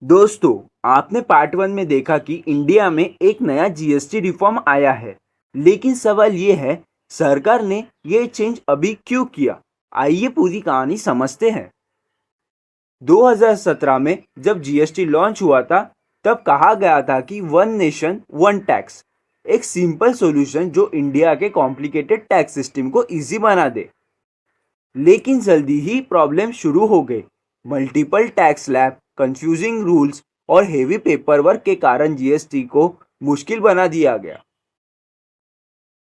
दोस्तों, आपने part one में देखा कि इंडिया में एक नया जीएसटी रिफॉर्म आया है। लेकिन सवाल ये है, सरकार ने ये चेंज अभी क्यों किया? आइए पूरी कहानी समझते हैं। 2017 में जब जीएसटी लॉन्च हुआ था, तब कहा गया था कि वन नेशन वन टैक्स, एक सिंपल सॉल्यूशन जो इंडिया के कॉम्प्लिकेटेड टैक्स सिस्टम को इजी बना दे। लेकिन जल्दी ही प्रॉब्लम शुरू हो गए। Multiple tax slab, confusing rules और हेवी पेपर वर्क के कारण जीएसटी को मुश्किल बना दिया गया।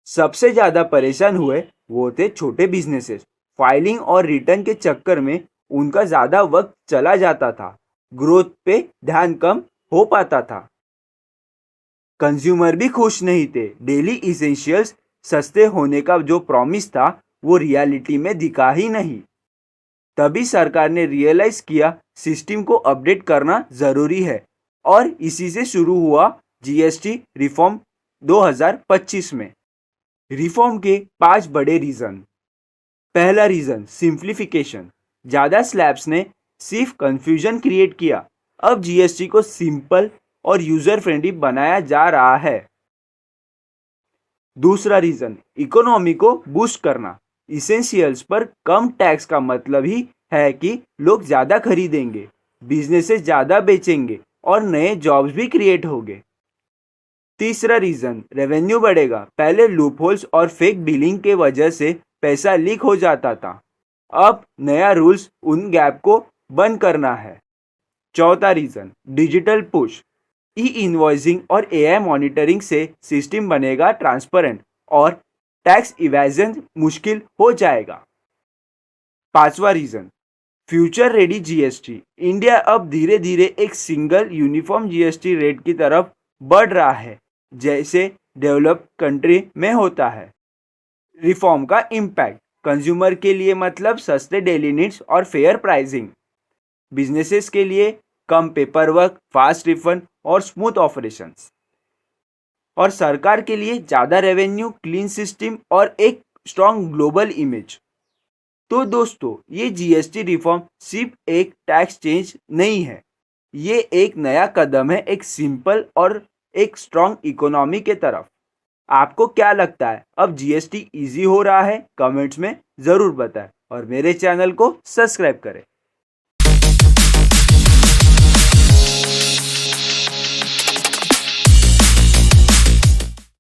सबसे ज्यादा परेशान हुए वो थे छोटे बिजनेसेस। फाइलिंग और रिटर्न के चक्कर में उनका ज्यादा वक्त चला जाता था। ग्रोथ पे ध्यान कम हो पाता था। कंज्यूमर भी खुश नहीं थे। डेली इसेंशियल्स सस्ते होने का जो प्रॉमिस था, वो रियलिटी में दिखा ही नहीं। तभी सरकार ने रियलाइज किया सिस्टम को अपडेट करना जरूरी है, और इसी से शुरू हुआ जीएसटी रिफॉर्म 2025 में। रिफॉर्म के 5 बड़े रीजन। पहला रीजन, सिंप्लीफिकेशन। ज्यादा स्लैब्स ने सिर्फ कंफ्यूजन क्रिएट किया। अब जीएसटी को सिंपल और यूजर फ्रेंडली बनाया जा रहा है। दूसरा रीजन, इकोनॉमी को बूस्ट करना। इसेंशियल्स पर कम टैक्स का मतलब ही है कि लोग ज्यादा खरीदेंगे, बिजनेसेस ज्यादा बेचेंगे और नए जॉब्स भी क्रिएट होंगे। तीसरा रीजन, रेवेन्यू बढ़ेगा। पहले लूपहोल्स और फेक बिलिंग के वजह से पैसा लीक हो जाता था। अब नया रूल्स उन गैप को बंद करना है। चौथा reason, digital push. E invoicing और एआई मॉनिटरिंग से सिस्टम बनेगा ट्रांसपेरेंट और टैक्स इवेजन मुश्किल हो जाएगा। पांचवा reason, future ready GST. India अब धीरे धीरे एक सिंगल यूनिफॉर्म जीएसटी रेट की तरफ बढ़ रहा है, जैसे डेवलप्ड कंट्री में होता है। रिफॉर्म का इम्पैक्ट, कंज्यूमर के लिए मतलब सस्ते डेली नीड्स और फेयर प्राइसिंग। बिजनेसेस के लिए कम पेपर वर्क, फास्ट रिफंड और स्मूथ ऑपरेशंस। और सरकार के लिए ज़्यादा रेवेन्यू, क्लीन सिस्टम और एक स्ट्रॉन्ग ग्लोबल इमेज। तो दोस्तों, ये जीएसटी रिफॉर्म सिर्फ एक टैक्स चेंज नहीं है, ये एक नया कदम है, एक सिंपल और एक स्ट्रॉन्ग इकोनॉमी के तरफ। आपको क्या लगता है, अब जीएसटी इजी हो रहा है? कमेंट्स में ज़रूर बताएं और मेरे चैनल को सब्सक्राइब करें।